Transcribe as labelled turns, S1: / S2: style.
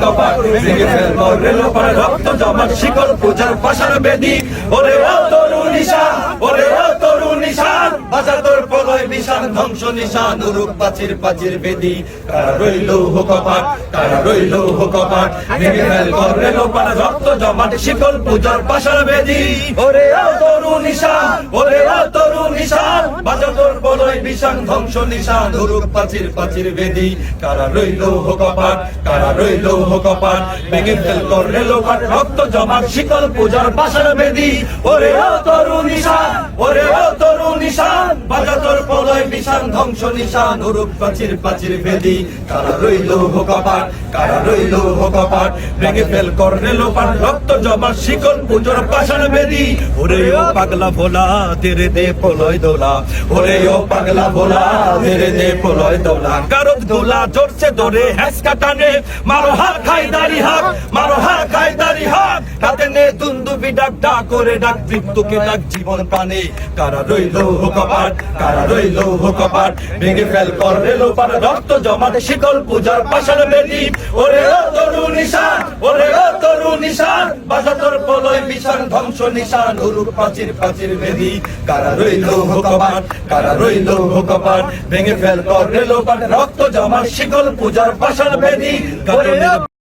S1: কপাট ভেঙে ফেল করে লোপার রক্ত জমাট শিকল পূজার পাশার বেদি ওরে ও তরুণ নিশান ওরে ও তরুণ নিশান বাজা তোর প্রলয় বিশান ধ্বংস নিশান রূপ পাচির পাচির বেদি কারা রইল কপাট কারা রইল কপাট ভেঙে ফেল করে লোপার রক্ত জমাট শিকল পূজার পাশার বেদি ওরে ও তরুণ নিশান ওরে ও তরুণ নিশান বাজা তোর প্রলয় বিশান ধ্বংস নিশান রূপ পাচির পাচির বেদি কারা রইল কপাট কারা রইল কপাট ভেঙে ফেল করে লোপার রক্ত জমাট শিকল পূজার পাশার বেদি ওরে ও তরুণ নিশান ওরে ও তরুণ নিশান বাজা তোর প্রলয় বিশান ধ্বংস নিশান রূপ পাচির পাচির বেদি কারা রইল কপাট কারা রইল কপাট ভেঙে ফেল করে লোপার রক্ত জমাট শিকল পূজার পাশার বেদি ওরে ও পাগলা ভোলা তেরে দে প্রলয় দোলা ওরে ও পাগলা ভোলা তেরে দে প্রলয় দোলা কারদ দোলা জোরছে দৌড়ে হ্যাসকা টানে মারো হা খাই দাড়ি হাক মারো হা খাই দাড়ি হাক হাতে নে দুন্দুবি ডাক ডাক করে ডাক মৃত্যুকে ডাক জীবন প্রাণে কারা রইল কপাট কারা রইল কপাট ভেঙে ফেল করে লোপার রক্ত জমাট শিকল পূজার পাশার বেদি ওরে ও তরুণ নিশান ওরে ও তরুণ নিশান বাজা তোর প্রলয় বিশান ধ্বংস নিশান রূপ পাচির পাচির বেদি কারা রইল কপাট কারা রইল কপাট ভেঙে ফেল করে লোপার রক্ত জমাট শিকল পূজার পাশার বেদি